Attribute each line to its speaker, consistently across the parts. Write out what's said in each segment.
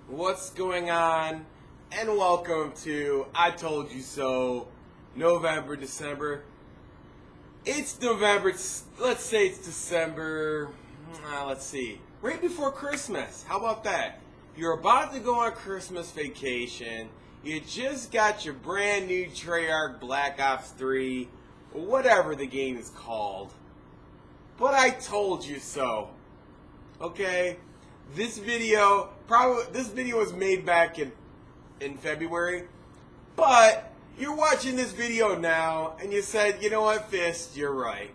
Speaker 1: What's going on? And welcome to I Told You So, November, December. It's November, let's say it's December, let's see, right before Christmas. How about that? You're about to go on Christmas vacation. You just got your brand new Treyarch Black Ops 3, or whatever the game is called. But I told you so. Okay? This video was made back in February, but you're watching this video now and you said, you know what, Fist, you're right.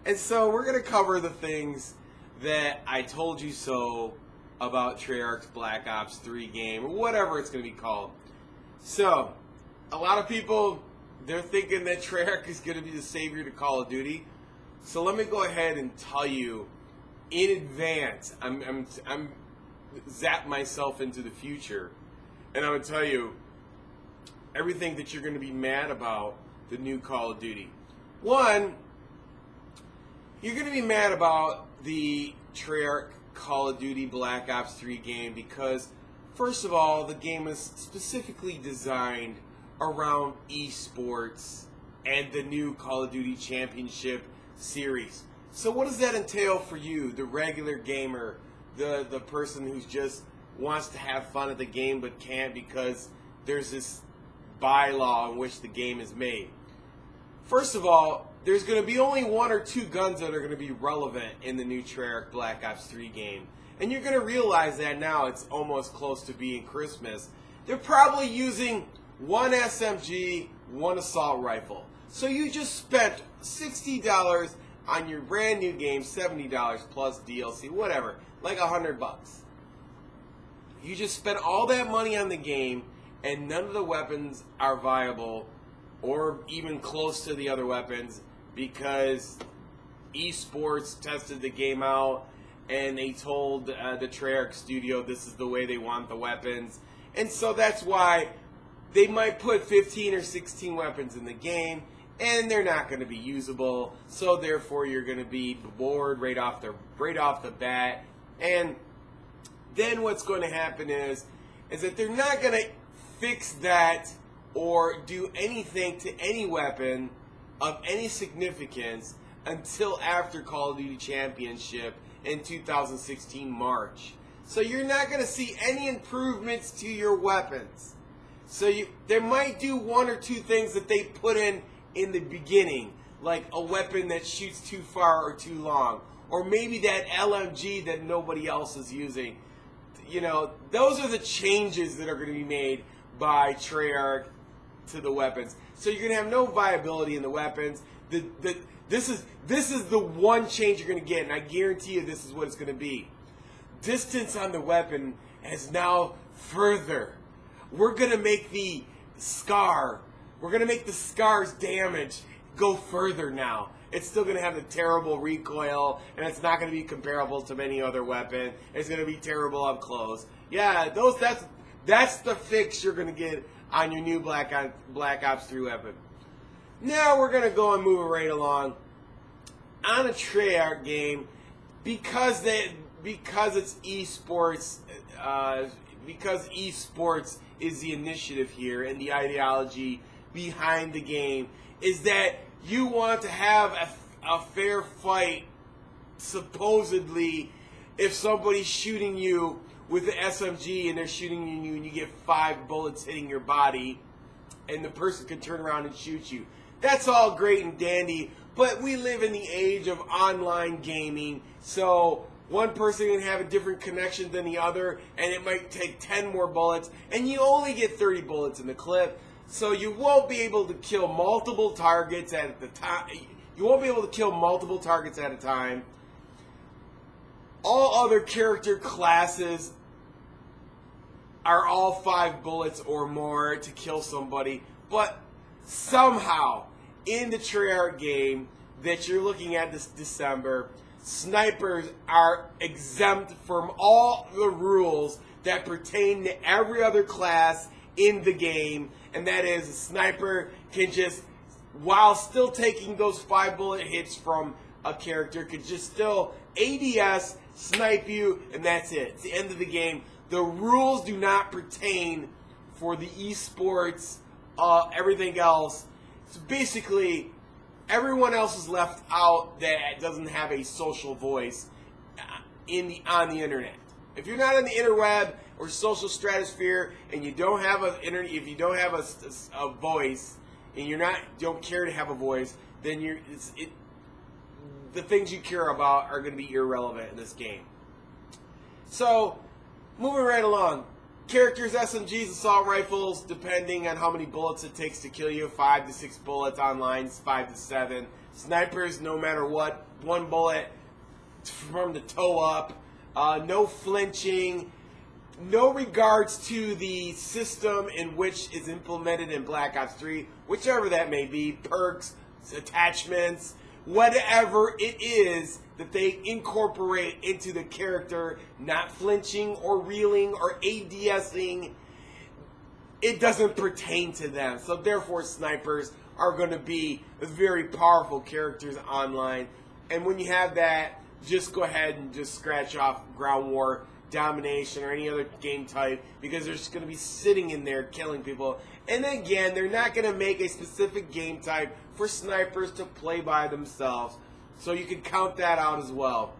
Speaker 1: And so we're going to cover the things that I told you so about Treyarch's Black Ops 3 game, or whatever it's going to be called. So, a lot of people, they're thinking that Treyarch is going to be the savior to Call of Duty. So let me go ahead and tell you in advance, I'm zap myself into the future, and I'm going to tell you everything that you're going to be mad about the new Call of Duty. One, you're going to be mad about the Treyarch Call of Duty Black Ops 3 game because, first of all, the game is specifically designed around esports and the new Call of Duty Championship series. So what does that entail for you, the regular gamer, the person who just wants to have fun at the game but can't because there's this bylaw in which the game is made? First of all, there's going to be only one or two guns that are going to be relevant in the new Treyarch Black Ops 3 game. And you're going to realize that now it's almost close to being Christmas. They're probably using one SMG, one assault rifle. So you just spent $60 on your brand new game, $70 plus DLC, whatever, like $100. You just spent all that money on the game, and none of the weapons are viable or even close to the other weapons because esports tested the game out and they told the Treyarch studio this is the way they want the weapons. And so that's why they might put 15 or 16 weapons in the game, and they're not going to be usable, so therefore you're going to be bored right off the bat. And then what's going to happen is that they're not going to fix that or do anything to any weapon of any significance until after Call of Duty Championship in 2016 March. So you're not going to see any improvements to your weapons. So they might do one or two things that they put in the beginning, like a weapon that shoots too far or too long, or maybe that LMG that nobody else is using. You know, those are the changes that are going to be made by Treyarch to the weapons. So you're going to have no viability in the weapons. This is the one change you're going to get, and I guarantee you this is what it's going to be. Distance on the weapon is now further. We're going to make the scar. We're going to make the scar's damage go further now. It's still going to have the terrible recoil, and it's not going to be comparable to any other weapon. It's going to be terrible up close. Yeah, that's the fix you're going to get on your new Black Ops 3 weapon. Now we're going to go and move it right along on a Treyarch game because it's esports. Because esports is the initiative here and the ideology behind the game is that you want to have a fair fight, supposedly, if somebody's shooting you with the SMG and they're shooting you and you get 5 bullets hitting your body and the person can turn around and shoot you. That's all great and dandy, but we live in the age of online gaming, so one person can have a different connection than the other, and it might take 10 more bullets, and you only get 30 bullets in the clip. So you won't be able to kill multiple targets at the time. You won't be able to kill multiple targets at a time. All other character classes are all 5 bullets or more to kill somebody. But somehow, in the Treyarch game that you're looking at this December, snipers are exempt from all the rules that pertain to every other class in the game, and that is a sniper can just, while still taking those 5 bullet hits from a character, could just still ADS, snipe you, and that's it. It's the end of the game. The rules do not pertain for the esports, everything else. So basically, everyone else is left out that doesn't have a social voice on the internet. If you're not on the interweb or social stratosphere, and you don't have if you don't have a voice, and don't care to have a voice, then the things you care about are going to be irrelevant in this game. So, moving right along. Characters, SMGs, assault rifles, depending on how many bullets it takes to kill you. 5 to 6 bullets online, 5 to 7. Snipers, no matter what, 1 bullet from the toe up. No flinching. No regards to the system in which is implemented in Black Ops 3, whichever that may be, perks, attachments, whatever it is that they incorporate into the character, not flinching or reeling or ADSing, it doesn't pertain to them. So therefore, snipers are going to be very powerful characters online. And when you have that, just go ahead and just scratch off ground war, domination, or any other game type, because they're just going to be sitting in there killing people. And again, they're not going to make a specific game type for snipers to play by themselves. So you can count that out as well.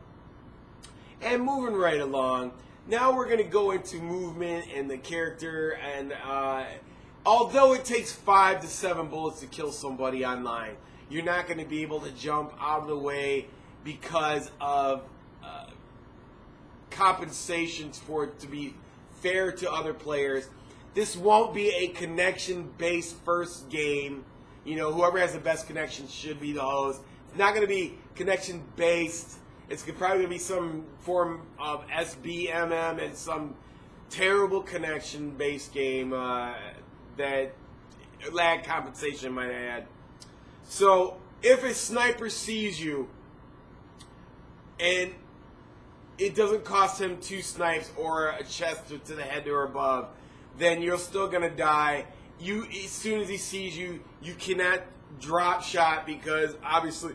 Speaker 1: And moving right along, now we're going to go into movement and the character. And although it takes 5 to 7 bullets to kill somebody online, you're not going to be able to jump out of the way because of compensations for it to be fair to other players. This won't be a connection-based first game. You know, whoever has the best connection should be the host. It's not going to be connection-based. It's probably going to be some form of SBMM and some terrible connection-based game that lag compensation, might I add. So, if a sniper sees you and it doesn't cost him 2 snipes or a chest to the head or above, then you're still going to die. As soon as he sees you, you cannot drop shot, because obviously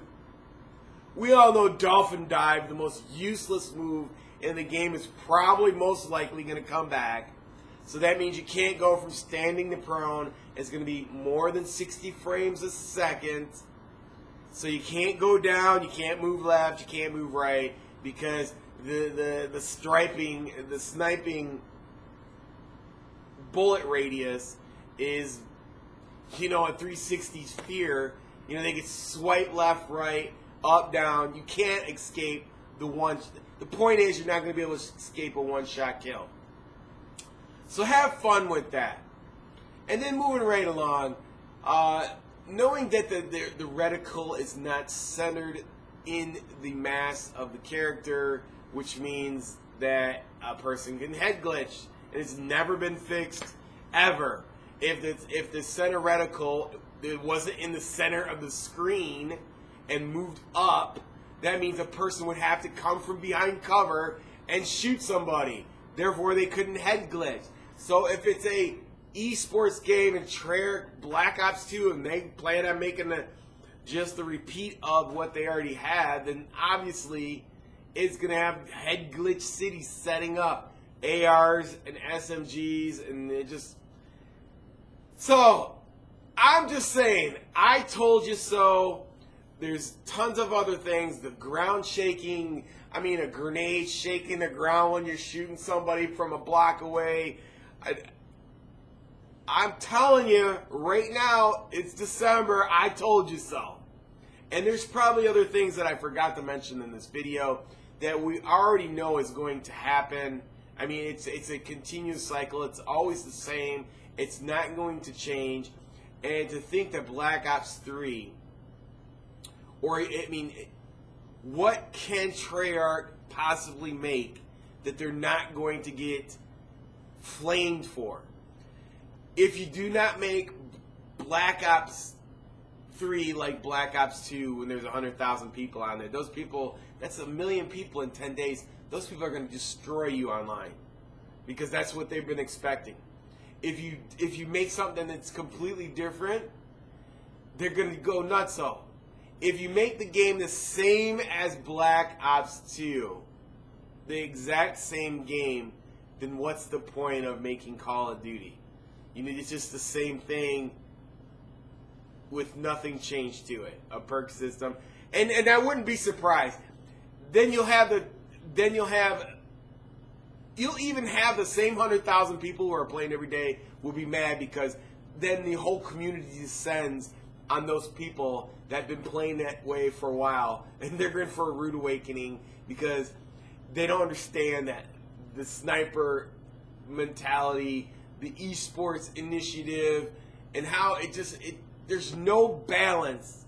Speaker 1: we all know dolphin dive, the most useless move in the game, is probably most likely going to come back. So that means you can't go from standing to prone. It's going to be more than 60 frames a second. So you can't go down, you can't move left, you can't move right, because the sniping bullet radius is, a 360 sphere. They can swipe left, right, up, down. You can't escape the one. The point is, you're not going to be able to escape a one-shot kill. So have fun with that. And then moving right along, knowing that the reticle is not centered in the mass of the character, which means that a person can head glitch. And it's never been fixed, ever. If the center reticle, it wasn't in the center of the screen and moved up, that means a person would have to come from behind cover and shoot somebody. Therefore, they couldn't head glitch. So if it's a esports game and Treyarch Black Ops 2 and they plan on making just the repeat of what they already had, then obviously it's going to have head glitch cities setting up. ARs and SMGs, and it just... So, I'm just saying, I told you so. There's tons of other things. The ground shaking, a grenade shaking the ground when you're shooting somebody from a block away. I'm telling you, right now, it's December, I told you so. And there's probably other things that I forgot to mention in this video that we already know is going to happen. It's a continuous cycle. It's always the same. It's not going to change. And to think that Black Ops 3, what can Treyarch possibly make that they're not going to get flamed for? If you do not make Black Ops 3 like Black Ops 2 when there's 100,000 people on there, those people, that's 1 million people in 10 days. Those people are going to destroy you online, because that's what they've been expecting. If you make something that's completely different, they're going to go nutso. If you make the game the same as Black Ops 2, the exact same game, then what's the point of making Call of Duty? It's just the same thing with nothing changed to it. A perk system. And I wouldn't be surprised. Then you'll even have the same 100,000 people who are playing every day will be mad because then the whole community descends on those people that have been playing that way for a while, and they're in for a rude awakening because they don't understand that the sniper mentality, the esports initiative, and how there's no balance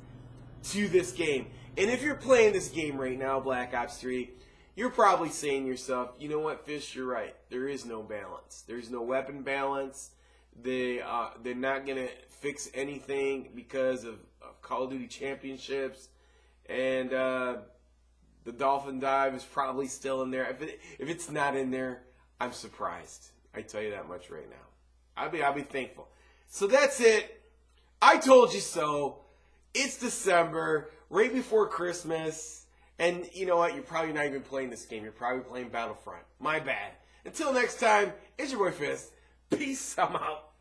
Speaker 1: to this game. And if you're playing this game right now, Black Ops 3, you're probably saying to yourself, you know what, Fish, you're right. There is no balance. There's no weapon balance. They're not going to fix anything because of Call of Duty Championships. And the Dolphin Dive is probably still in there. If it's not in there, I'm surprised. I tell you that much right now. I'll be thankful. So that's it. I told you so. It's December, right before Christmas. And you know what? You're probably not even playing this game. You're probably playing Battlefront. My bad. Until next time, it's your boy Fist. Peace. I'm out.